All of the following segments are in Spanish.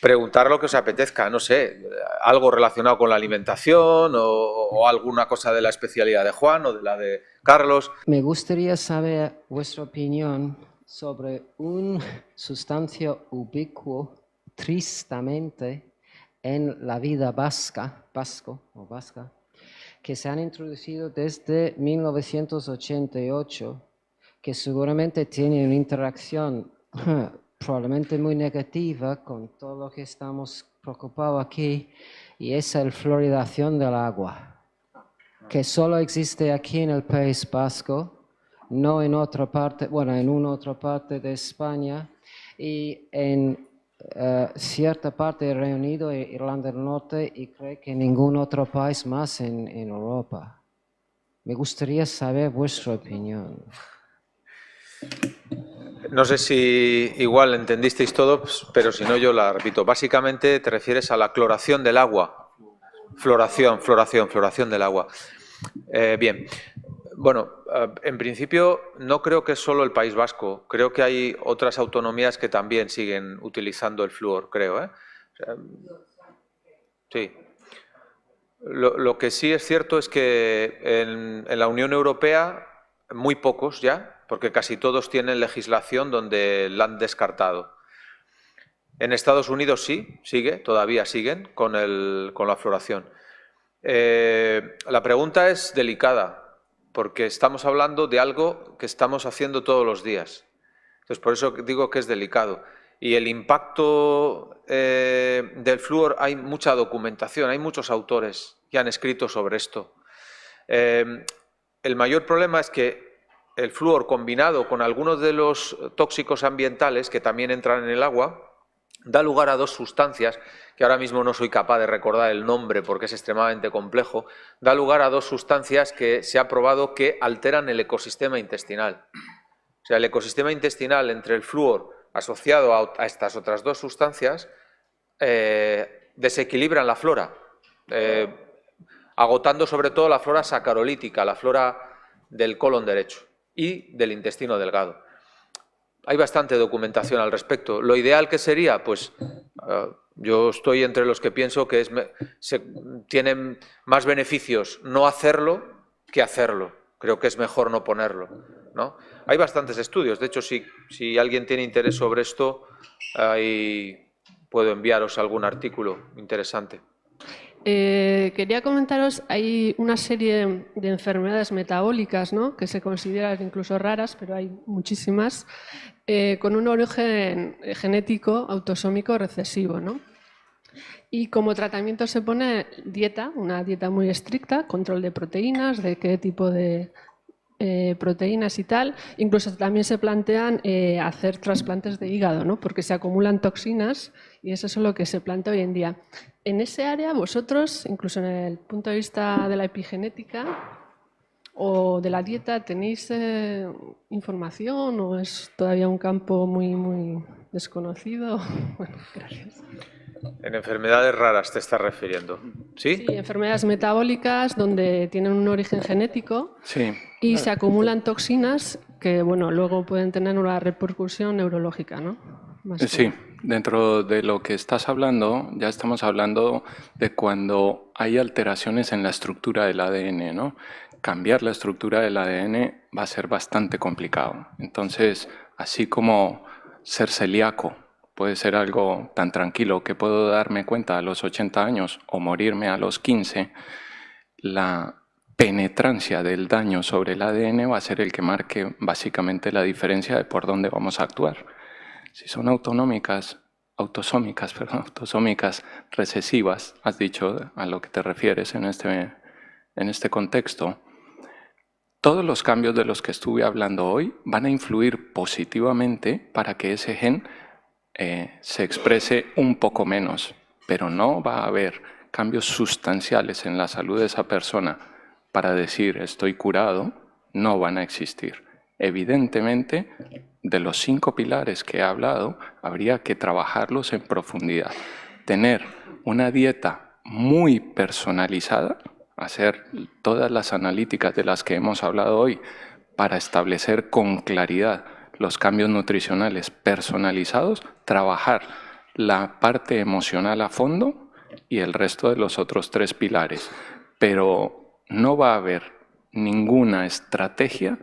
Preguntar lo que os apetezca, no sé, algo relacionado con la alimentación o alguna cosa de la especialidad de Juan o de la de Carlos. Me gustaría saber vuestra opinión sobre un sustancio ubicuo, tristemente, en la vida vasca, que se han introducido desde 1988, que seguramente tiene una interacción probablemente muy negativa con todo lo que estamos preocupados aquí, y es la fluoridación del agua, que solo existe aquí en el País Vasco, no en otra parte, bueno, en una otra parte de España, y en cierta parte del Reino Unido e Irlanda del Norte, y creo que en ningún otro país más en Europa. Me gustaría saber vuestra opinión. No sé si igual entendisteis todo, pero si no yo la repito. Básicamente te refieres a la cloración del agua. Floración del agua. Bien. Bueno, en principio no creo que es solo el País Vasco. Creo que hay otras autonomías que también siguen utilizando el flúor, creo. O sea, sí. Lo que sí es cierto es que en la Unión Europea muy pocos ya, porque casi todos tienen legislación donde la han descartado. En Estados Unidos sí, todavía siguen con la floración. La pregunta es delicada, porque estamos hablando de algo que estamos haciendo todos los días. Entonces, por eso digo que es delicado. Y el impacto del flúor, hay mucha documentación, hay muchos autores que han escrito sobre esto. El mayor problema es que el flúor combinado con algunos de los tóxicos ambientales que también entran en el agua, da lugar a dos sustancias, que ahora mismo no soy capaz de recordar el nombre porque es extremadamente complejo, da lugar a dos sustancias que se ha probado que alteran el ecosistema intestinal. O sea, el ecosistema intestinal entre el flúor asociado a estas otras dos sustancias desequilibran la flora, agotando sobre todo la flora sacarolítica, la flora del colon derecho y del intestino delgado. Hay bastante documentación al respecto. Lo ideal que sería, pues yo estoy entre los que pienso que tienen más beneficios no hacerlo que hacerlo. Creo que es mejor no ponerlo, ¿no? Hay bastantes estudios. De hecho, si alguien tiene interés sobre esto, ahí puedo enviaros algún artículo interesante. Quería comentaros, hay una serie de enfermedades metabólicas, ¿no?, que se consideran incluso raras, pero hay muchísimas, con un origen genético autosómico recesivo, ¿no? Y como tratamiento se pone dieta, una dieta muy estricta, control de proteínas, de qué tipo de proteínas y tal. Incluso también se plantean hacer trasplantes de hígado, ¿no?, porque se acumulan toxinas y eso es lo que se plantea hoy en día. En ese área, vosotros, incluso en el punto de vista de la epigenética o de la dieta, ¿tenéis información o es todavía un campo muy, muy desconocido? Bueno, gracias. En enfermedades raras te estás refiriendo, ¿sí? Sí, enfermedades metabólicas donde tienen un origen genético, sí, y se acumulan toxinas que, bueno, luego pueden tener una repercusión neurológica, ¿no? sí. Dentro de lo que estás hablando, ya estamos hablando de cuando hay alteraciones en la estructura del ADN, ¿no? Cambiar la estructura del ADN va a ser bastante complicado. Entonces, así como ser celíaco puede ser algo tan tranquilo que puedo darme cuenta a los 80 años o morirme a los 15, la penetrancia del daño sobre el ADN va a ser el que marque básicamente la diferencia de por dónde vamos a actuar. Si son autosómicas recesivas, has dicho a lo que te refieres en este contexto, todos los cambios de los que estuve hablando hoy van a influir positivamente para que ese gen se exprese un poco menos, pero no va a haber cambios sustanciales en la salud de esa persona para decir estoy curado, no van a existir. Evidentemente, de los 5 pilares que he hablado, habría que trabajarlos en profundidad. Tener una dieta muy personalizada, hacer todas las analíticas de las que hemos hablado hoy para establecer con claridad los cambios nutricionales personalizados, trabajar la parte emocional a fondo y el resto de los otros 3 pilares. Pero no va a haber ninguna estrategia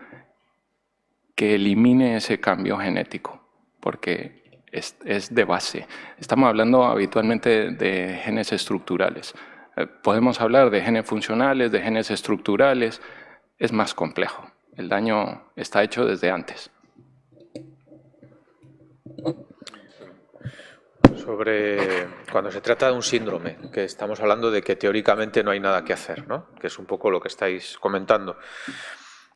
que elimine ese cambio genético, porque es de base. Estamos hablando habitualmente de genes estructurales. Podemos hablar de genes funcionales, de genes estructurales. Es más complejo. El daño está hecho desde antes. Sobre cuando se trata de un síndrome, que estamos hablando de que teóricamente no hay nada que hacer, ¿no? Que es un poco lo que estáis comentando.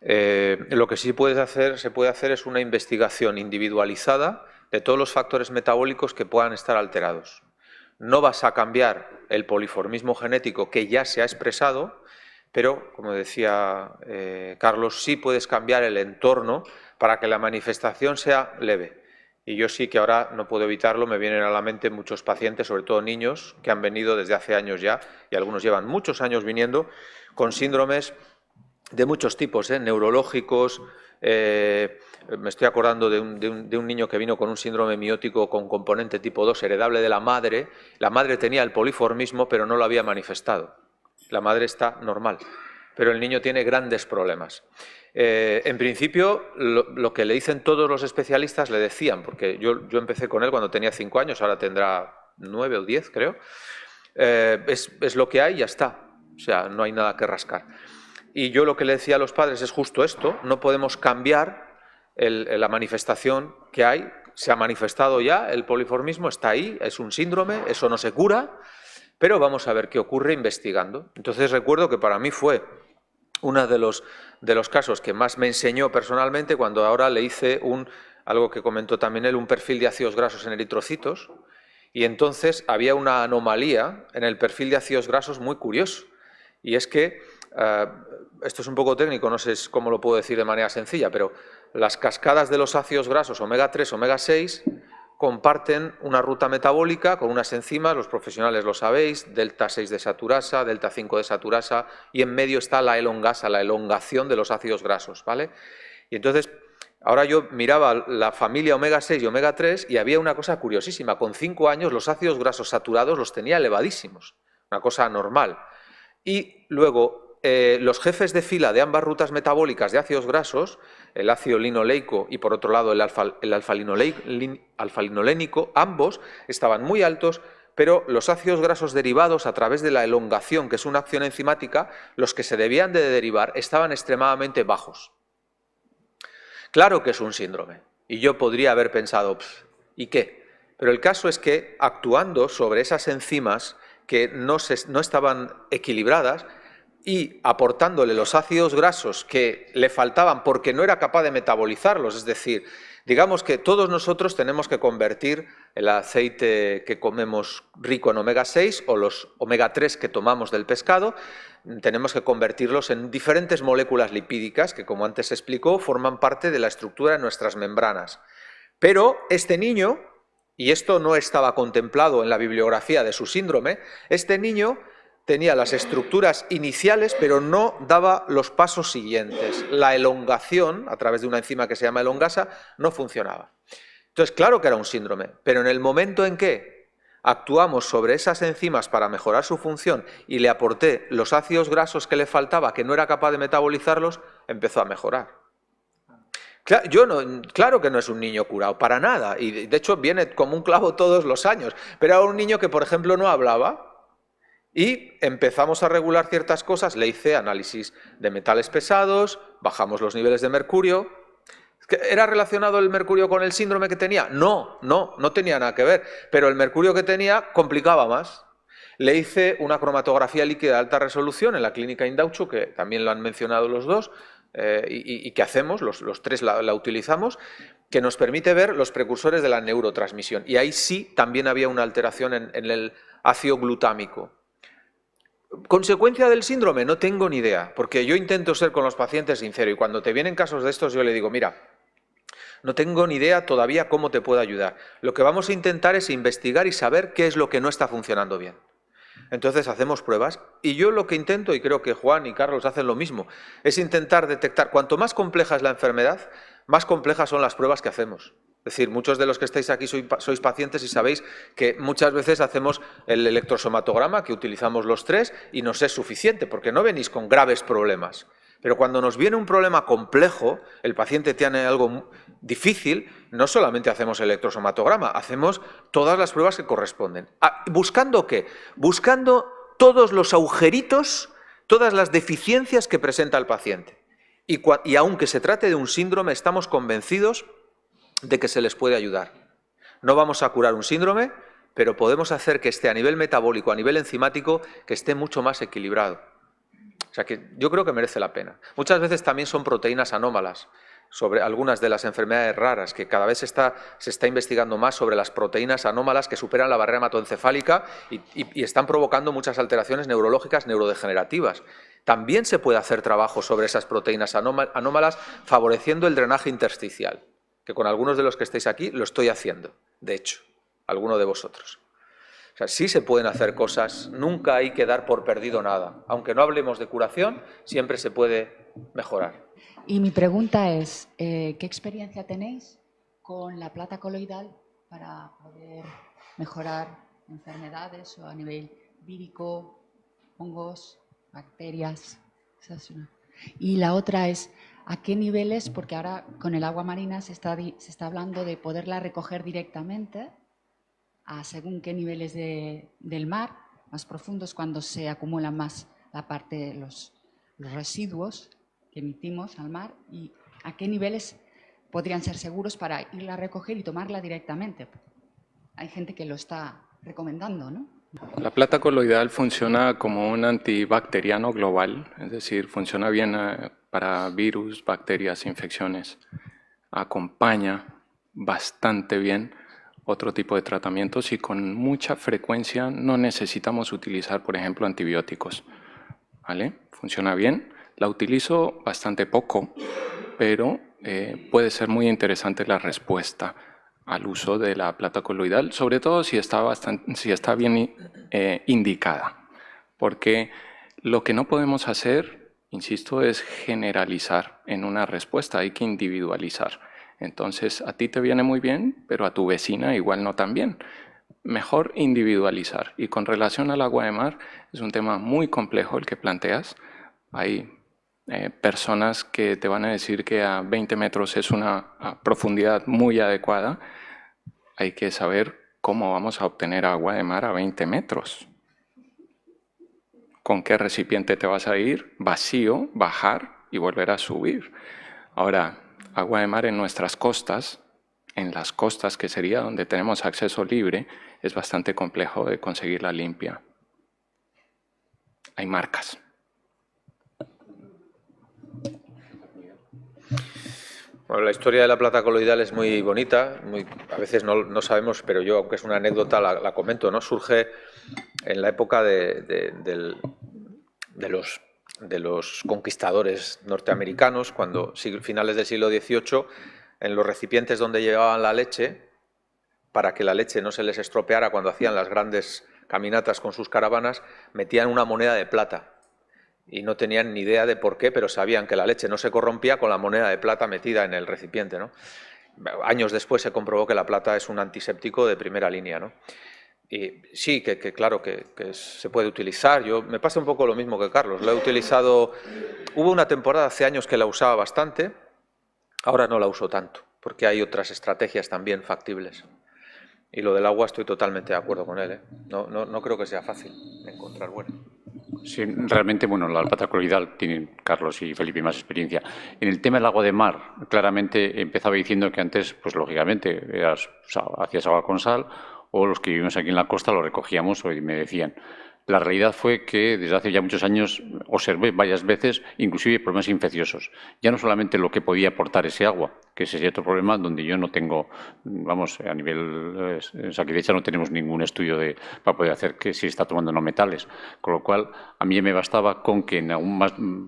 Lo que sí se puede hacer es una investigación individualizada de todos los factores metabólicos que puedan estar alterados. No vas a cambiar el poliformismo genético que ya se ha expresado, pero, como decía Carlos, sí puedes cambiar el entorno para que la manifestación sea leve. Y yo sí que ahora no puedo evitarlo, me vienen a la mente muchos pacientes, sobre todo niños, que han venido desde hace años ya, y algunos llevan muchos años viniendo, con síndromes de muchos tipos, neurológicos. Me estoy acordando de un niño que vino con un síndrome miótico con componente tipo 2 heredable de la madre. La madre tenía el poliformismo, pero no lo había manifestado. La madre está normal, pero el niño tiene grandes problemas. En principio, lo que le dicen todos los especialistas, le decían, porque yo empecé con él cuando tenía 5 años, ahora tendrá 9 o 10, creo, es lo que hay y ya está. O sea, no hay nada que rascar. Y yo lo que le decía a los padres es justo esto, no podemos cambiar la manifestación que hay, se ha manifestado ya, el poliformismo está ahí, es un síndrome, eso no se cura, pero vamos a ver qué ocurre investigando. Entonces recuerdo que para mí fue uno de los casos que más me enseñó personalmente cuando ahora le hice algo que comentó también él, un perfil de ácidos grasos en eritrocitos, y entonces había una anomalía en el perfil de ácidos grasos muy curioso, y es que esto es un poco técnico, no sé cómo lo puedo decir de manera sencilla, pero las cascadas de los ácidos grasos omega 3, omega 6 comparten una ruta metabólica con unas enzimas, los profesionales lo sabéis, delta 6 desaturasa, delta 5 desaturasa, y en medio está la elongasa, la elongación de los ácidos grasos, ¿vale? Y entonces, ahora yo miraba la familia omega 6 y omega 3 y había una cosa curiosísima, con 5 años los ácidos grasos saturados los tenía elevadísimos, una cosa anormal. Y luego, los jefes de fila de ambas rutas metabólicas de ácidos grasos, el ácido linoleico y por otro lado el alfa-linolénico, ambos estaban muy altos, pero los ácidos grasos derivados a través de la elongación, que es una acción enzimática, los que se debían de derivar estaban extremadamente bajos. Claro que es un síndrome, y yo podría haber pensado, ¿y qué? Pero el caso es que actuando sobre esas enzimas que no estaban equilibradas, y aportándole los ácidos grasos que le faltaban porque no era capaz de metabolizarlos, es decir, digamos que todos nosotros tenemos que convertir el aceite que comemos rico en omega 6 o los omega 3 que tomamos del pescado, tenemos que convertirlos en diferentes moléculas lipídicas que, como antes se explicó, forman parte de la estructura de nuestras membranas. Pero este niño, y esto no estaba contemplado en la bibliografía de su síndrome, este niño tenía las estructuras iniciales, pero no daba los pasos siguientes. La elongación, a través de una enzima que se llama elongasa, no funcionaba. Entonces, claro que era un síndrome, pero en el momento en que actuamos sobre esas enzimas para mejorar su función y le aporté los ácidos grasos que le faltaba, que no era capaz de metabolizarlos, empezó a mejorar. Claro que no es un niño curado, para nada, y de hecho viene como un clavo todos los años, pero era un niño que, por ejemplo, no hablaba, y empezamos a regular ciertas cosas, le hice análisis de metales pesados, bajamos los niveles de mercurio. ¿Era relacionado el mercurio con el síndrome que tenía? No tenía nada que ver, pero el mercurio que tenía complicaba más. Le hice una cromatografía líquida de alta resolución en la clínica Indauchu, que también lo han mencionado los dos, y que hacemos, los tres la utilizamos, que nos permite ver los precursores de la neurotransmisión. Y ahí sí también había una alteración en el ácido glutámico. ¿Consecuencia del síndrome? No tengo ni idea, porque yo intento ser con los pacientes sincero y cuando te vienen casos de estos yo le digo, mira, no tengo ni idea todavía cómo te puedo ayudar. Lo que vamos a intentar es investigar y saber qué es lo que no está funcionando bien. Entonces hacemos pruebas y yo lo que intento, y creo que Juan y Carlos hacen lo mismo, es intentar detectar, cuanto más compleja es la enfermedad, más complejas son las pruebas que hacemos. Es Es decir, muchos de los que estáis aquí sois pacientes y sabéis que muchas veces hacemos el electrosomatograma, que utilizamos los 3, y nos es suficiente, porque no venís con graves problemas. Pero cuando nos viene un problema complejo, el paciente tiene algo difícil, no solamente hacemos el electrosomatograma, hacemos todas las pruebas que corresponden. ¿Buscando qué? Buscando todos los agujeritos, todas las deficiencias que presenta el paciente. Y aunque se trate de un síndrome, estamos convencidos de que se les puede ayudar. No vamos a curar un síndrome, pero podemos hacer que esté a nivel metabólico, a nivel enzimático, que esté mucho más equilibrado. O sea que yo creo que merece la pena. Muchas veces también son proteínas anómalas, sobre algunas de las enfermedades raras, que cada vez se está investigando más sobre las proteínas anómalas que superan la barrera hematoencefálica y están provocando muchas alteraciones neurológicas neurodegenerativas. También se puede hacer trabajo sobre esas proteínas anómalas favoreciendo el drenaje intersticial, que con algunos de los que estáis aquí lo estoy haciendo, de hecho, alguno de vosotros. O sea, sí se pueden hacer cosas, nunca hay que dar por perdido nada. Aunque no hablemos de curación, siempre se puede mejorar. Y mi pregunta es, ¿qué experiencia tenéis con la plata coloidal para poder mejorar enfermedades o a nivel vírico, hongos, bacterias? Esa es una. Y la otra es, ¿a qué niveles? Porque ahora con el agua marina se está hablando de poderla recoger directamente a según qué niveles del mar, más profundos, cuando se acumulan más la parte, los residuos que emitimos al mar, y a qué niveles podrían ser seguros para irla a recoger y tomarla directamente. Hay gente que lo está recomendando, ¿no? La plata coloidal funciona como un antibacteriano global, es decir, funciona bien para virus, bacterias, infecciones. Acompaña bastante bien otro tipo de tratamientos y con mucha frecuencia no necesitamos utilizar, por ejemplo, antibióticos. ¿Vale? Funciona bien. La utilizo bastante poco, pero puede ser muy interesante la respuesta al uso de la plata coloidal, sobre todo si está bien indicada. Porque lo que no podemos hacer, insisto, es generalizar en una respuesta, hay que individualizar. Entonces, a ti te viene muy bien, pero a tu vecina igual no tan bien. Mejor individualizar. Y con relación al agua de mar, es un tema muy complejo el que planteas. Hay personas que te van a decir que a 20 metros es una profundidad muy adecuada. Hay que saber cómo vamos a obtener agua de mar a 20 metros. ¿Con qué recipiente te vas a ir? Vacío, bajar y volver a subir. Ahora, agua de mar en nuestras costas, en las costas que sería donde tenemos acceso libre, es bastante complejo de conseguirla limpia. Hay marcas. Bueno, la historia de la plata coloidal es muy bonita, a veces no sabemos, pero yo, aunque es una anécdota, la comento, ¿no? Surge en la época de los conquistadores norteamericanos, cuando finales del siglo XVIII, en los recipientes donde llevaban la leche, para que la leche no se les estropeara cuando hacían las grandes caminatas con sus caravanas, metían una moneda de plata. Y no tenían ni idea de por qué, pero sabían que la leche no se corrompía con la moneda de plata metida en el recipiente, ¿no? Años después se comprobó que la plata es un antiséptico de primera línea, ¿no? Y sí, claro que se puede utilizar. Me pasa un poco lo mismo que Carlos. Lo he utilizado. Hubo una temporada hace años que la usaba bastante. Ahora no la uso tanto, porque hay otras estrategias también factibles. Y lo del agua estoy totalmente de acuerdo con él, ¿eh? No creo que sea fácil encontrar buena. Sí, realmente, bueno, la plata coloidal tienen Carlos y Felipe más experiencia. En el tema del agua de mar, claramente empezaba diciendo que antes, pues lógicamente, hacías agua con sal, o los que vivimos aquí en la costa lo recogíamos y me decían. La realidad fue que desde hace ya muchos años observé varias veces inclusive problemas infecciosos. Ya no solamente lo que podía aportar ese agua, que ese sería otro problema donde yo no tengo, vamos, a nivel en Osakidetza no tenemos ningún estudio para poder hacer que si está tomando no metales. Con lo cual, a mí me bastaba con que en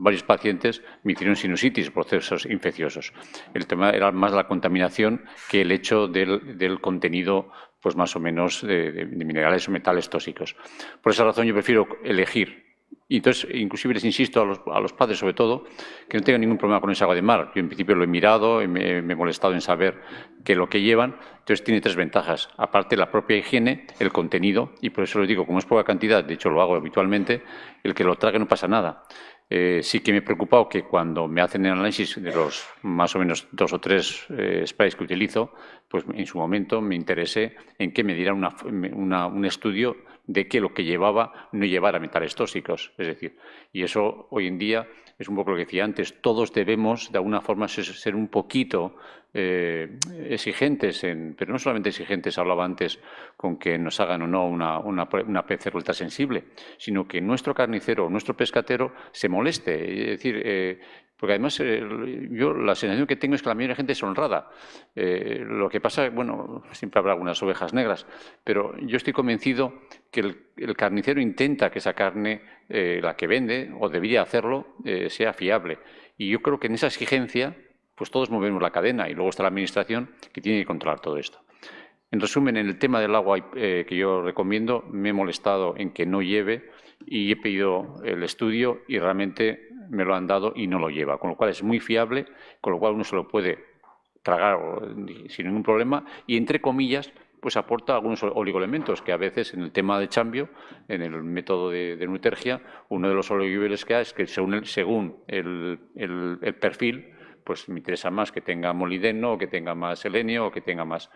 varios pacientes me hicieron sinusitis, procesos infecciosos. El tema era más la contaminación que el hecho del contenido pues más o menos de minerales o metales tóxicos. Por esa razón yo prefiero elegir Y entonces, inclusive les insisto a los padres, sobre todo, que no tengan ningún problema con esa agua de mar. Yo, en principio, lo he mirado, me he molestado en saber que lo que llevan. Entonces, tiene 3 ventajas. Aparte, la propia higiene, el contenido, y por eso les digo, como es poca cantidad, de hecho, lo hago habitualmente, el que lo trague no pasa nada. Sí que me he preocupado que cuando me hacen el análisis de los más o menos 2 o 3 sprays que utilizo, pues en su momento me interesé en que me dieran un estudio de que lo que llevaba no llevara metales tóxicos. Es decir, y eso hoy en día es un poco lo que decía antes, todos debemos de alguna forma ser un poquito exigentes, pero no solamente exigentes, hablaba antes, con que nos hagan o no una PCR ultrasensible, sino que nuestro carnicero, nuestro pescatero se moleste. Es decir, porque además yo la sensación que tengo es que la mayoría de la gente es honrada. Lo que pasa, bueno, siempre habrá algunas ovejas negras, pero yo estoy convencido que el carnicero intenta que esa carne, la que vende, o debería hacerlo, sea fiable. Y yo creo que en esa exigencia, pues todos movemos la cadena y luego está la administración que tiene que controlar todo esto. En resumen, en el tema del agua que yo recomiendo, me he molestado en que no lleve y he pedido el estudio y realmente me lo han dado y no lo lleva, con lo cual es muy fiable, con lo cual uno se lo puede tragar sin ningún problema y, entre comillas, pues aporta algunos oligoelementos que a veces en el tema de cambio, en el método de Nutergia, uno de los oligoelementos que hay es que según el perfil, pues me interesa más que tenga molibdeno o que tenga más selenio o que tenga más,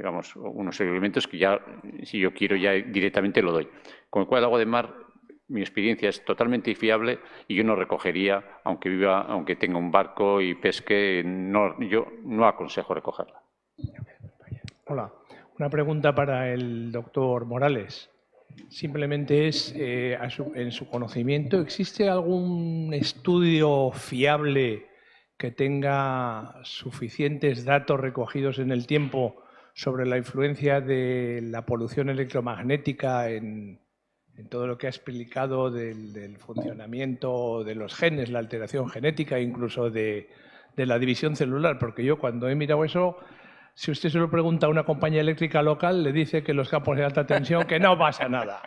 vamos, unos elementos que ya, si yo quiero, ya directamente lo doy. Con lo cual el agua de mar, mi experiencia es totalmente fiable y yo no recogería, aunque tenga un barco y pesque, yo no aconsejo recogerla. Hola, una pregunta para el doctor Morales. Simplemente es, en su conocimiento, ¿existe algún estudio fiable que tenga suficientes datos recogidos en el tiempo sobre la influencia de la polución electromagnética en todo lo que ha explicado del funcionamiento de los genes, la alteración genética, incluso de la división celular? Porque yo, cuando he mirado eso, si usted se lo pregunta a una compañía eléctrica local, le dice que los campos de alta tensión, que no pasa nada.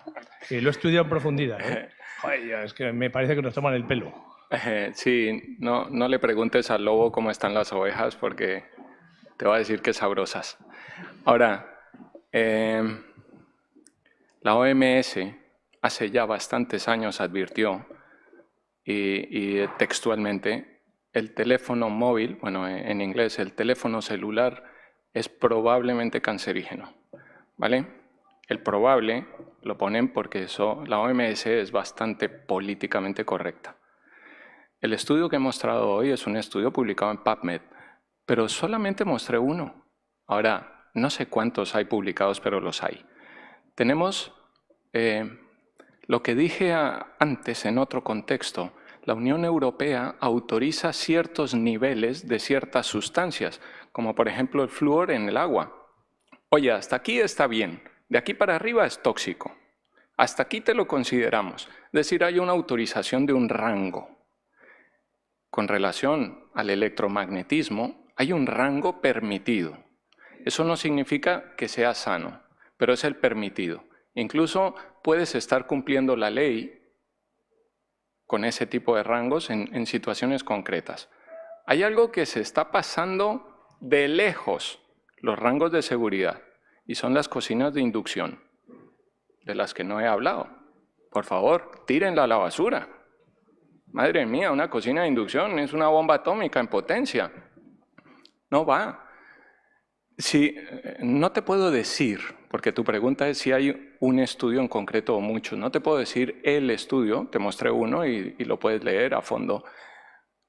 Y lo he estudiado en profundidad, ¿eh? Joder, es que me parece que nos toman el pelo. Sí, no le preguntes al lobo cómo están las ovejas porque te va a decir que sabrosas. Ahora, la OMS hace ya bastantes años advirtió, y textualmente, el teléfono móvil, bueno, en inglés, el teléfono celular es probablemente cancerígeno, ¿vale? El probable lo ponen porque la OMS es bastante políticamente correcta. El estudio que he mostrado hoy es un estudio publicado en PubMed, pero solamente mostré uno. Ahora, no sé cuántos hay publicados, pero los hay. Tenemos lo que dije antes en otro contexto. La Unión Europea autoriza ciertos niveles de ciertas sustancias, como por ejemplo el flúor en el agua. Oye, hasta aquí está bien, de aquí para arriba es tóxico. Hasta aquí te lo consideramos. Es decir, hay una autorización de un rango. Con relación al electromagnetismo, hay un rango permitido. Eso no significa que sea sano, pero es el permitido. Incluso puedes estar cumpliendo la ley con ese tipo de rangos en situaciones concretas. Hay algo que se está pasando de lejos, los rangos de seguridad, y son las cocinas de inducción, de las que no he hablado. Por favor, tírenla a la basura. Madre mía, una cocina de inducción es una bomba atómica en potencia. No va. Sí, no te puedo decir, porque tu pregunta es si hay un estudio en concreto o muchos. No te puedo decir el estudio, te mostré uno y lo puedes leer a fondo.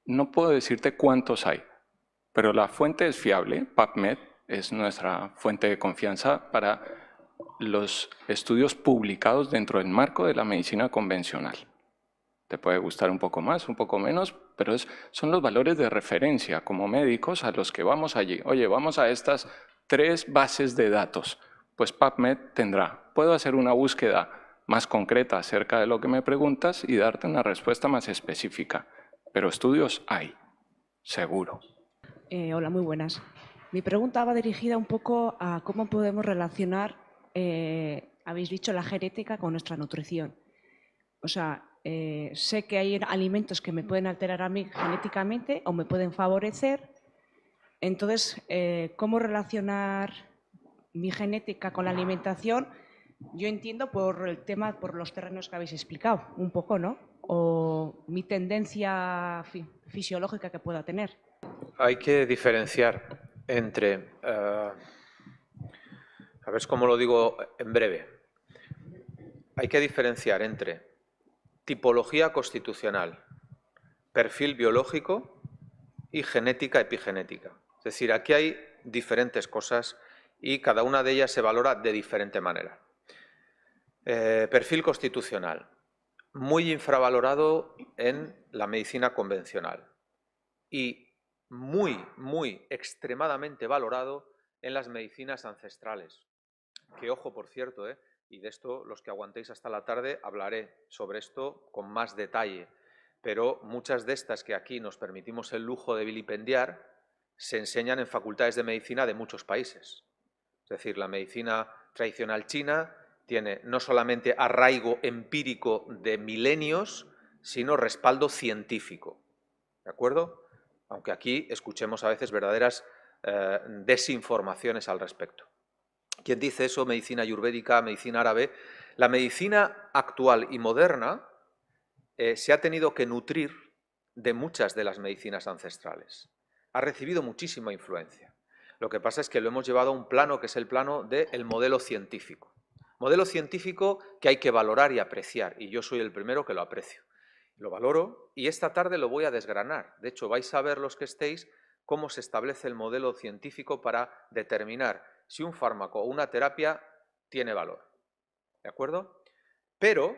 No puedo decirte cuántos hay, pero la fuente es fiable. PubMed es nuestra fuente de confianza para los estudios publicados dentro del marco de la medicina convencional. Te puede gustar un poco más, un poco menos, pero son los valores de referencia como médicos a los que vamos allí. Oye, vamos a estas 3 bases de datos. Pues PubMed tendrá. Puedo hacer una búsqueda más concreta acerca de lo que me preguntas y darte una respuesta más específica. Pero estudios hay, seguro. Hola, muy buenas. Mi pregunta va dirigida un poco a cómo podemos relacionar, habéis dicho, la genética con nuestra nutrición. O sea, sé que hay alimentos que me pueden alterar a mí genéticamente o me pueden favorecer. Entonces, ¿cómo relacionar mi genética con la alimentación? Yo entiendo por el tema, por los terrenos que habéis explicado, un poco, ¿no? O mi tendencia fisiológica que pueda tener. Hay que diferenciar entre, a ver cómo lo digo en breve, hay que diferenciar entre tipología constitucional, perfil biológico y genética epigenética. Es decir, aquí hay diferentes cosas y cada una de ellas se valora de diferente manera. Perfil constitucional, muy infravalorado en la medicina convencional y muy extremadamente valorado en las medicinas ancestrales. Que ojo, por cierto, y de esto los que aguantéis hasta la tarde hablaré sobre esto con más detalle, pero muchas de estas que aquí nos permitimos el lujo de vilipendiar se enseñan en facultades de medicina de muchos países. Es decir, la medicina tradicional china tiene no solamente arraigo empírico de milenios, sino respaldo científico. ¿De acuerdo? Aunque aquí escuchemos a veces verdaderas desinformaciones al respecto. ¿Quién dice eso? Medicina ayurvédica, medicina árabe. La medicina actual y moderna se ha tenido que nutrir de muchas de las medicinas ancestrales. Ha recibido muchísima influencia. Lo que pasa es que lo hemos llevado a un plano que es el plano del modelo científico. Modelo científico que hay que valorar y apreciar, y yo soy el primero que lo aprecio. Lo valoro y esta tarde lo voy a desgranar. De hecho, vais a ver los que estéis cómo se establece el modelo científico para determinar si un fármaco o una terapia tiene valor. ¿De acuerdo? Pero,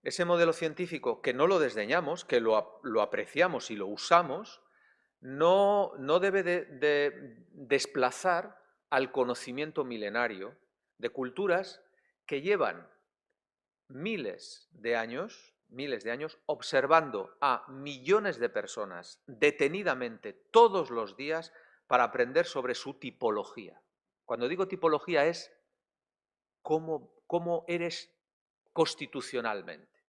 ese modelo científico, que no lo desdeñamos, que lo apreciamos y lo usamos, no debe de desplazar al conocimiento milenario de culturas que llevan miles de años observando a millones de personas detenidamente todos los días para aprender sobre su tipología. Cuando digo tipología es cómo eres constitucionalmente.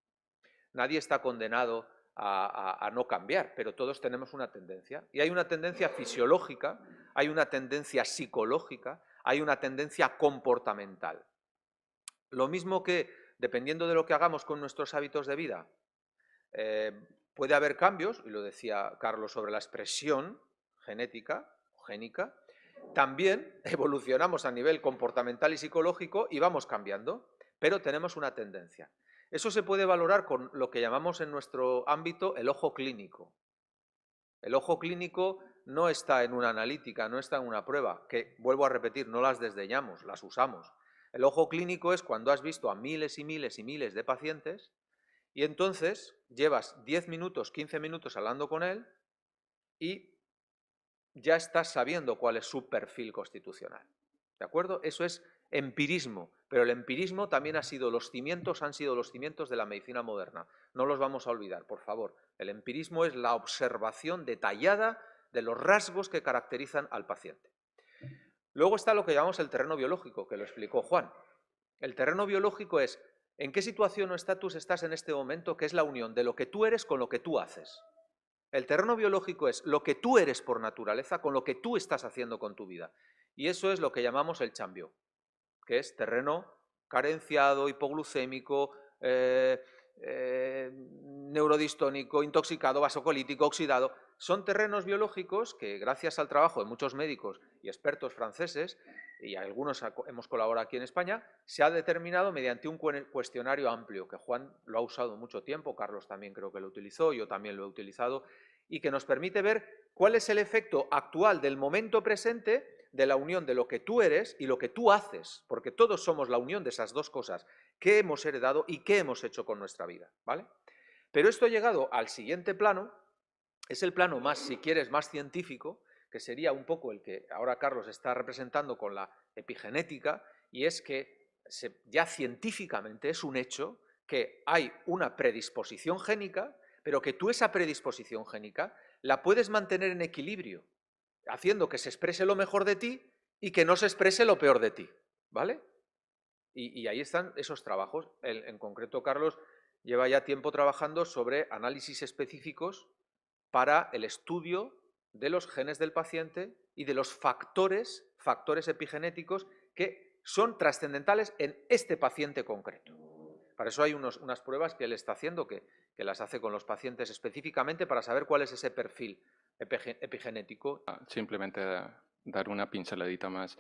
Nadie está condenado a no cambiar, pero todos tenemos una tendencia. Y hay una tendencia fisiológica, hay una tendencia psicológica, hay una tendencia comportamental. Lo mismo que, dependiendo de lo que hagamos con nuestros hábitos de vida, puede haber cambios, y lo decía Carlos sobre la expresión genética, génica, también evolucionamos a nivel comportamental y psicológico y vamos cambiando, pero tenemos una tendencia. Eso se puede valorar con lo que llamamos en nuestro ámbito el ojo clínico. El ojo clínico no está en una analítica, no está en una prueba, que, vuelvo a repetir, no las desdeñamos, las usamos. El ojo clínico es cuando has visto a miles y miles y miles de pacientes y entonces llevas 10 minutos, 15 minutos hablando con él y ya estás sabiendo cuál es su perfil constitucional. ¿De acuerdo? Eso es empirismo, pero el empirismo también han sido los cimientos de la medicina moderna. No los vamos a olvidar, por favor. El empirismo es la observación detallada de los rasgos que caracterizan al paciente. Luego está lo que llamamos el terreno biológico, que lo explicó Juan. El terreno biológico es en qué situación o estatus estás en este momento, que es la unión de lo que tú eres con lo que tú haces. El terreno biológico es lo que tú eres por naturaleza con lo que tú estás haciendo con tu vida. Y eso es lo que llamamos el chambio, que es terreno carenciado, hipoglucémico, neurodistónico, intoxicado, vasocolítico, oxidado. Son terrenos biológicos que, gracias al trabajo de muchos médicos y expertos franceses, y algunos hemos colaborado aquí en España, se ha determinado mediante un cuestionario amplio, que Juan lo ha usado mucho tiempo, Carlos también creo que lo utilizó, yo también lo he utilizado, y que nos permite ver cuál es el efecto actual del momento presente de la unión de lo que tú eres y lo que tú haces, porque todos somos la unión de esas dos cosas, qué hemos heredado y qué hemos hecho con nuestra vida, ¿vale? Pero esto ha llegado al siguiente plano, es el plano más, si quieres, más científico, que sería un poco el que ahora Carlos está representando con la epigenética, y es que ya científicamente es un hecho que hay una predisposición génica, pero que tú esa predisposición génica la puedes mantener en equilibrio, haciendo que se exprese lo mejor de ti y que no se exprese lo peor de ti, ¿vale? Y ahí están esos trabajos. En concreto, Carlos lleva ya tiempo trabajando sobre análisis específicos para el estudio de los genes del paciente y de los factores epigenéticos que son trascendentales en este paciente concreto. Para eso hay unas pruebas que él está haciendo, que las hace con los pacientes específicamente para saber cuál es ese perfil epigenético. Simplemente dar una pinceladita más.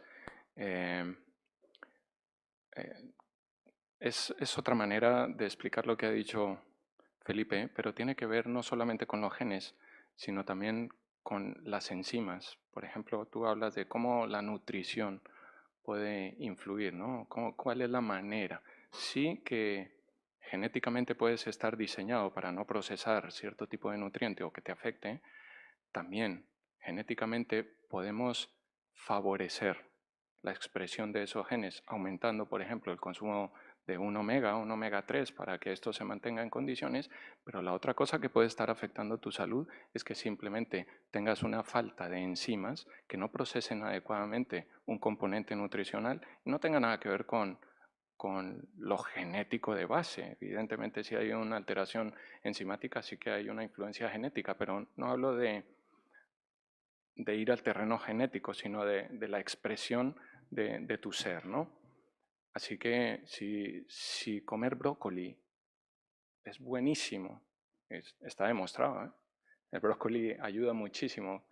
Es otra manera de explicar lo que ha dicho Felipe, pero tiene que ver no solamente con los genes, sino también con las enzimas. Por ejemplo, tú hablas de cómo la nutrición puede influir, ¿no? ¿Cuál es la manera? Sí que genéticamente puedes estar diseñado para no procesar cierto tipo de nutriente o que te afecte. También genéticamente podemos favorecer la expresión de esos genes, aumentando, por ejemplo, el consumo de un omega 3, para que esto se mantenga en condiciones, pero la otra cosa que puede estar afectando tu salud es que simplemente tengas una falta de enzimas que no procesen adecuadamente un componente nutricional y no tenga nada que ver con lo genético de base. Evidentemente, si hay una alteración enzimática, sí que hay una influencia genética, pero no hablo de ir al terreno genético, sino de la expresión de tu ser, ¿no? Así que si comer brócoli es buenísimo, está demostrado, ¿eh? El brócoli ayuda muchísimo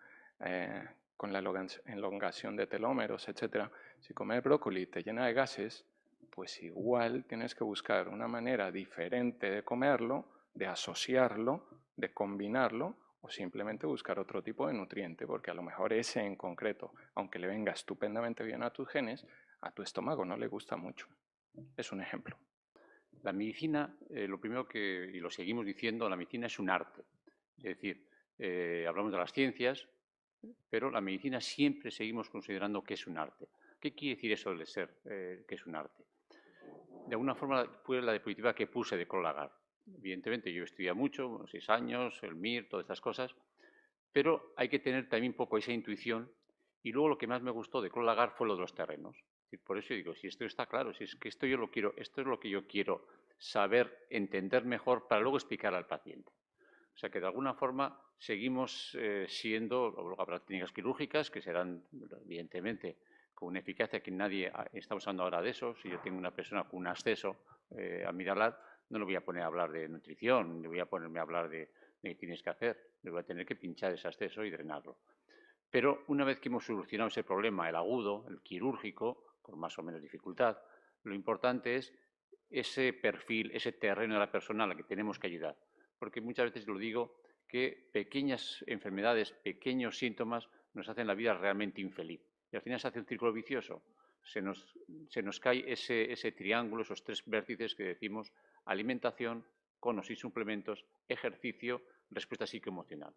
con la elongación de telómeros, etc. Si comer brócoli te llena de gases, pues igual tienes que buscar una manera diferente de comerlo, de asociarlo, de combinarlo, o simplemente buscar otro tipo de nutriente, porque a lo mejor ese en concreto, aunque le venga estupendamente bien a tus genes, a tu estómago no le gusta mucho. Es un ejemplo. La medicina, lo primero y lo seguimos diciendo, la medicina es un arte. Es decir, hablamos de las ciencias, pero la medicina siempre seguimos considerando que es un arte. ¿Qué quiere decir eso de ser que es un arte? De alguna forma fue la diapositiva que puse de Crowell-Lagarde. Evidentemente yo estudié mucho, 6 años, el MIR, todas estas cosas, pero hay que tener también un poco esa intuición. Y luego lo que más me gustó de Crowell-Lagarde fue lo de los terrenos. Por eso digo, si esto está claro, si es que esto yo lo quiero, esto es lo que yo quiero saber, entender mejor para luego explicar al paciente. O sea que de alguna forma seguimos siendo, luego habrá técnicas quirúrgicas que serán evidentemente con una eficacia que nadie está usando ahora de eso. Si yo tengo una persona con un acceso amigdalar, no le voy a poner a hablar de nutrición, le voy a ponerme a hablar de qué tienes que hacer, le voy a tener que pinchar ese acceso y drenarlo. Pero una vez que hemos solucionado ese problema, el agudo, el quirúrgico, con más o menos dificultad, lo importante es ese perfil, ese terreno de la persona a la que tenemos que ayudar. Porque muchas veces lo digo, que pequeñas enfermedades, pequeños síntomas nos hacen la vida realmente infeliz. Y al final se hace un círculo vicioso. Se nos cae ese triángulo, esos 3 vértices que decimos: alimentación, con o sin suplementos, ejercicio, respuesta psicoemocional.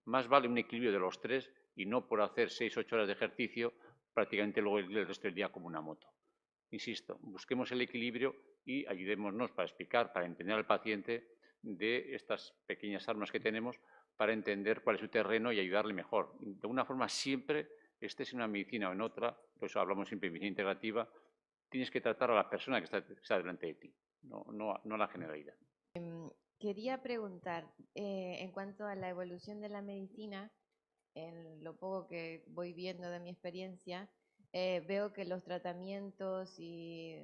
Más vale un equilibrio de los 3 y no por hacer 6 o 8 horas de ejercicio prácticamente luego el resto del día como una moto. Insisto, busquemos el equilibrio y ayudémonos para explicar, para entender al paciente de estas pequeñas armas que tenemos para entender cuál es su terreno y ayudarle mejor. De alguna forma, siempre, estés en una medicina o en otra, por eso hablamos siempre de medicina integrativa, tienes que tratar a la persona que está delante de ti, no a la generalidad. Quería preguntar, en cuanto a la evolución de la medicina, en lo poco que voy viendo de mi experiencia, veo que los tratamientos y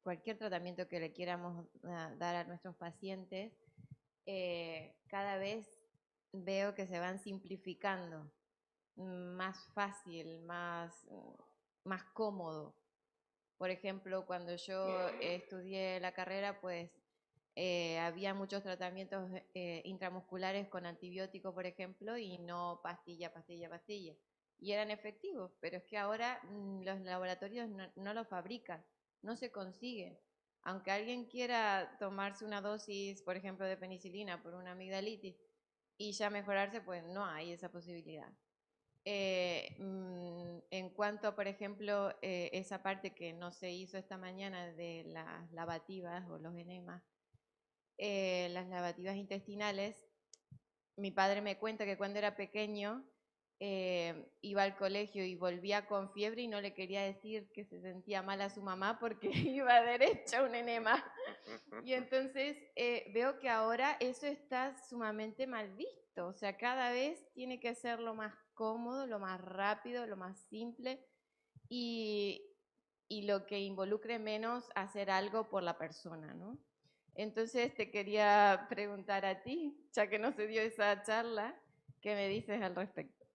cualquier tratamiento que le quieramos dar a nuestros pacientes, cada vez veo que se van simplificando, más fácil, más cómodo. Por ejemplo, cuando yo estudié la carrera, pues había muchos tratamientos intramusculares con antibióticos, por ejemplo, y no pastilla. Y eran efectivos, pero es que ahora los laboratorios no lo fabrican, no se consigue. Aunque alguien quiera tomarse una dosis, por ejemplo, de penicilina por una amigdalitis y ya mejorarse, pues no hay esa posibilidad. En cuanto, por ejemplo, esa parte que no se hizo esta mañana de las lavativas o los enemas, las lavativas intestinales, mi padre me cuenta que cuando era pequeño iba al colegio y volvía con fiebre y no le quería decir que se sentía mal a su mamá porque iba derecho a un enema. Y entonces veo que ahora eso está sumamente mal visto. O sea, cada vez tiene que ser lo más cómodo, lo más rápido, lo más simple y lo que involucre menos hacer algo por la persona, ¿no? Entonces te quería preguntar a ti, ya que no se dio esa charla, ¿qué me dices al respecto?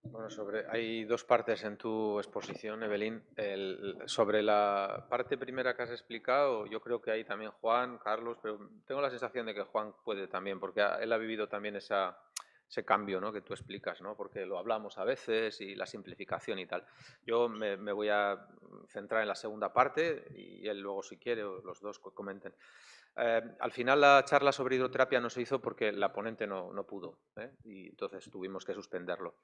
Bueno, hay dos partes en tu exposición, Evelyn. Sobre la parte primera que has explicado, yo creo que hay también Juan, Carlos, pero tengo la sensación de que Juan puede también, porque él ha vivido también ese cambio, ¿no?, que tú explicas, ¿no?, porque lo hablamos a veces y la simplificación y tal. Yo me voy a centrar en la segunda parte y él luego, si quiere, o los dos comenten. Al final la charla sobre hidroterapia no se hizo porque la ponente no pudo, y entonces tuvimos que suspenderlo.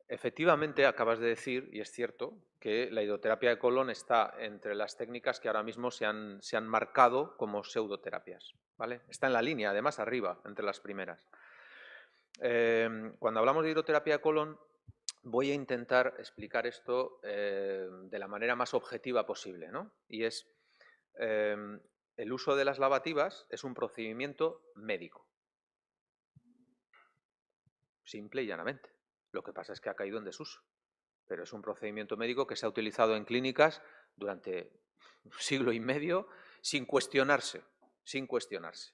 Efectivamente, acabas de decir, y es cierto, que la hidroterapia de colon está entre las técnicas que ahora mismo se han marcado como pseudoterapias, ¿vale? Está en la línea, además, arriba, entre las primeras. Cuando hablamos de hidroterapia de colon, voy a intentar explicar esto de la manera más objetiva posible, ¿no? Y es, el uso de las lavativas es un procedimiento médico. Simple y llanamente. Lo que pasa es que ha caído en desuso. Pero es un procedimiento médico que se ha utilizado en clínicas durante un siglo y medio sin cuestionarse. Sin cuestionarse.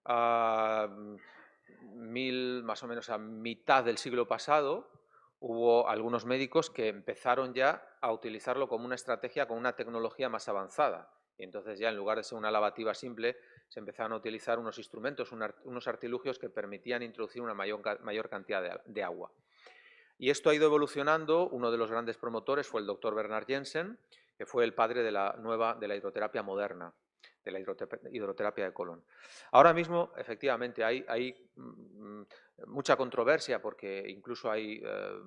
Más o menos a mitad del siglo pasado, hubo algunos médicos que empezaron ya a utilizarlo como una estrategia con una tecnología más avanzada. Y entonces ya en lugar de ser una lavativa simple, se empezaron a utilizar unos instrumentos, unos artilugios que permitían introducir una mayor cantidad de agua. Y esto ha ido evolucionando. Uno de los grandes promotores fue el doctor Bernard Jensen, que fue el padre de la hidroterapia moderna, de la hidroterapia de colon. Ahora mismo, efectivamente, hay mucha controversia porque incluso hay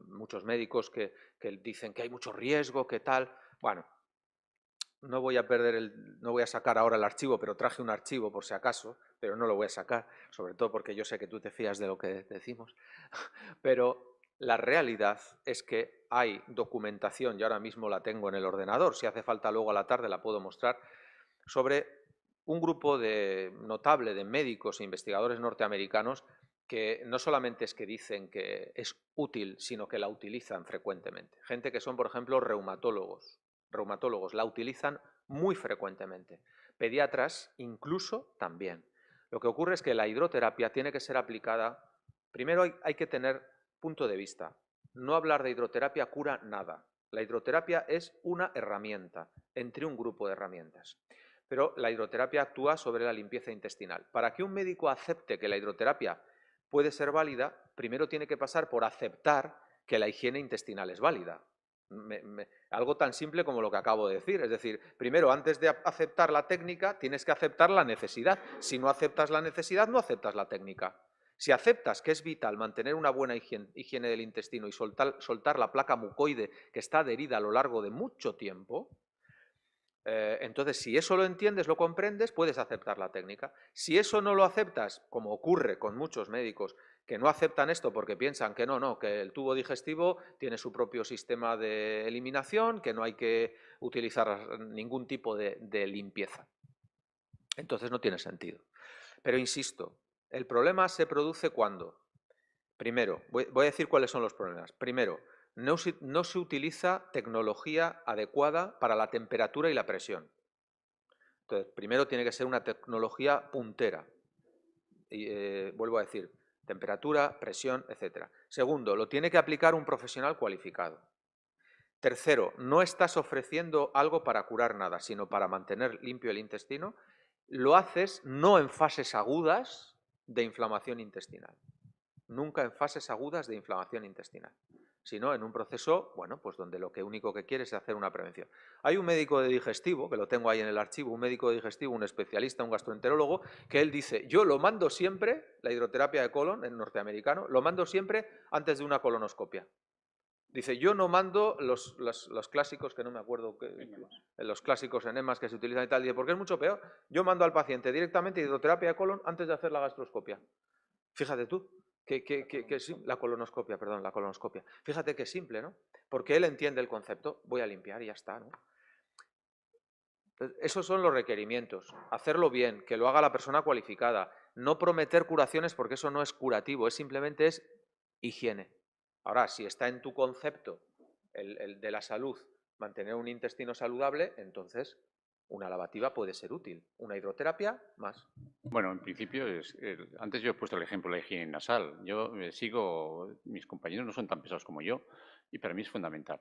muchos médicos que dicen que hay mucho riesgo, que tal. Bueno, no voy a sacar ahora el archivo, pero traje un archivo por si acaso, pero no lo voy a sacar, sobre todo porque yo sé que tú te fías de lo que decimos. Pero la realidad es que hay documentación, y ahora mismo la tengo en el ordenador, si hace falta luego a la tarde la puedo mostrar, sobre un grupo notable de médicos e investigadores norteamericanos que no solamente es que dicen que es útil, sino que la utilizan frecuentemente. Gente que son, por ejemplo, reumatólogos la utilizan muy frecuentemente. Pediatras incluso también. Lo que ocurre es que la hidroterapia tiene que ser aplicada. Primero hay que tener punto de vista. No hablar de hidroterapia cura nada. La hidroterapia es una herramienta entre un grupo de herramientas. Pero la hidroterapia actúa sobre la limpieza intestinal. Para que un médico acepte que la hidroterapia puede ser válida, primero tiene que pasar por aceptar que la higiene intestinal es válida. Algo tan simple como lo que acabo de decir. Es decir, primero, antes de aceptar la técnica, tienes que aceptar la necesidad. Si no aceptas la necesidad, no aceptas la técnica. Si aceptas que es vital mantener una buena higiene del intestino y soltar la placa mucoide que está adherida a lo largo de mucho tiempo, entonces, si eso lo entiendes, lo comprendes, puedes aceptar la técnica. Si eso no lo aceptas, como ocurre con muchos médicos que no aceptan esto porque piensan que que el tubo digestivo tiene su propio sistema de eliminación, que no hay que utilizar ningún tipo de limpieza. Entonces no tiene sentido. Pero insisto, el problema se produce cuando, primero, voy a decir cuáles son los problemas. Primero, no se utiliza tecnología adecuada para la temperatura y la presión. Entonces, primero tiene que ser una tecnología puntera. Y, vuelvo a decir, temperatura, presión, etc. Segundo, lo tiene que aplicar un profesional cualificado. Tercero, no estás ofreciendo algo para curar nada, sino para mantener limpio el intestino. Lo haces no en fases agudas de inflamación intestinal. Nunca en fases agudas de inflamación intestinal, sino en un proceso, bueno, pues donde lo único que quieres es hacer una prevención. Hay un médico de digestivo, que lo tengo ahí en el archivo, un médico de digestivo, un especialista, un gastroenterólogo, que él dice, yo lo mando siempre, la hidroterapia de colon, en norteamericano, lo mando siempre antes de una colonoscopia. Dice, yo no mando los clásicos, que no me acuerdo, los clásicos enemas que se utilizan y tal, dice, porque es mucho peor. Yo mando al paciente directamente hidroterapia de colon antes de hacer la gastroscopia. Fíjate tú, la colonoscopia, perdón, la colonoscopia. Fíjate qué simple, ¿no? Porque él entiende el concepto, voy a limpiar y ya está, ¿no? Entonces, esos son los requerimientos. Hacerlo bien, que lo haga la persona cualificada. No prometer curaciones porque eso no es curativo, simplemente es higiene. Ahora, si está en tu concepto el de la salud, mantener un intestino saludable, entonces una lavativa puede ser útil. Una hidroterapia, más. Bueno, en principio, antes yo he puesto el ejemplo de la higiene nasal. Yo mis compañeros no son tan pesados como yo y para mí es fundamental.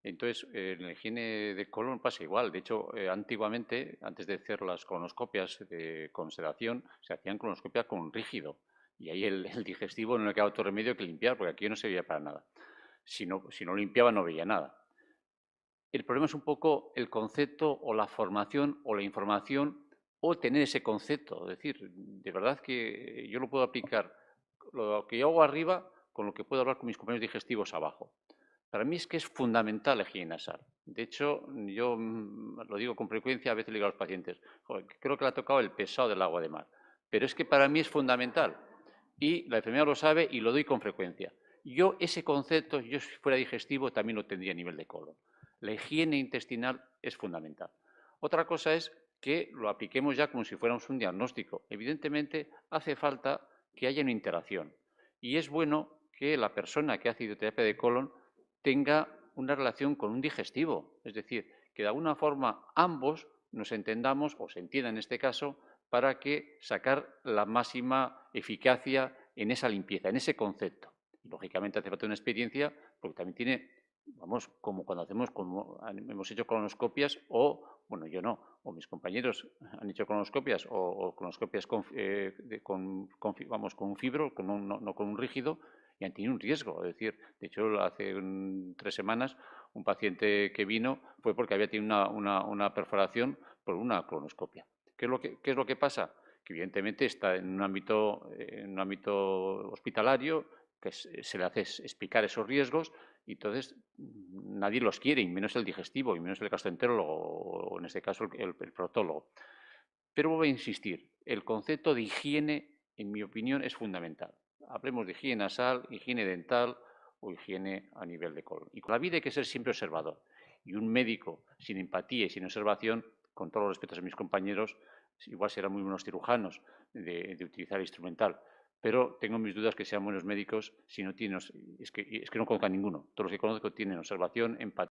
Entonces, en la higiene de colon pasa igual. De hecho, antiguamente, antes de hacer las colonoscopias con sedación, se hacían colonoscopias con rígido. Y ahí el digestivo no le quedaba otro remedio que limpiar, porque aquí no se veía para nada. Si no limpiaba, no veía nada. El problema es un poco el concepto o la formación o la información o tener ese concepto. Es decir, de verdad que yo lo puedo aplicar, lo que yo hago arriba, con lo que puedo hablar con mis compañeros digestivos abajo. Para mí es que es fundamental la higiene nasal. De hecho, yo lo digo con frecuencia, a veces le digo a los pacientes, joder, creo que le ha tocado el pesado del agua de mar. Pero es que para mí es fundamental. Y la enfermera lo sabe y lo doy con frecuencia. Yo ese concepto, yo si fuera digestivo, también lo tendría a nivel de colon. La higiene intestinal es fundamental. Otra cosa es que lo apliquemos ya como si fuéramos un diagnóstico. Evidentemente, hace falta que haya una interacción. Y es bueno que la persona que hace hidroterapia de colon tenga una relación con un digestivo. Es decir, que de alguna forma ambos nos entendamos, o se entienda en este caso, para que sacar la máxima eficacia en esa limpieza, en ese concepto. Y, lógicamente, hace falta una experiencia, porque también tiene, vamos, como cuando hemos hecho colonoscopias, o, bueno, yo no, o mis compañeros han hecho colonoscopias, o colonoscopias con un fibro, no con un rígido, y han tenido un riesgo. Es decir, de hecho, hace 3 semanas, un paciente que vino fue porque había tenido una perforación por una colonoscopia. ¿Qué es lo que pasa? Que evidentemente está en un ámbito hospitalario, que se le hace explicar esos riesgos y entonces nadie los quiere, y menos el digestivo, y menos el gastroenterólogo, o en este caso el proctólogo. Pero voy a insistir, el concepto de higiene, en mi opinión, es fundamental. Hablemos de higiene nasal, higiene dental o higiene a nivel de colon. Y con la vida hay que ser siempre observador. Y un médico sin empatía y sin observación, con todos los respetos a mis compañeros, igual serán muy buenos cirujanos de utilizar el instrumental. Pero tengo mis dudas que sean buenos médicos si no tienen, es que no conozco a ninguno. Todos los que conozco tienen observación, empatía.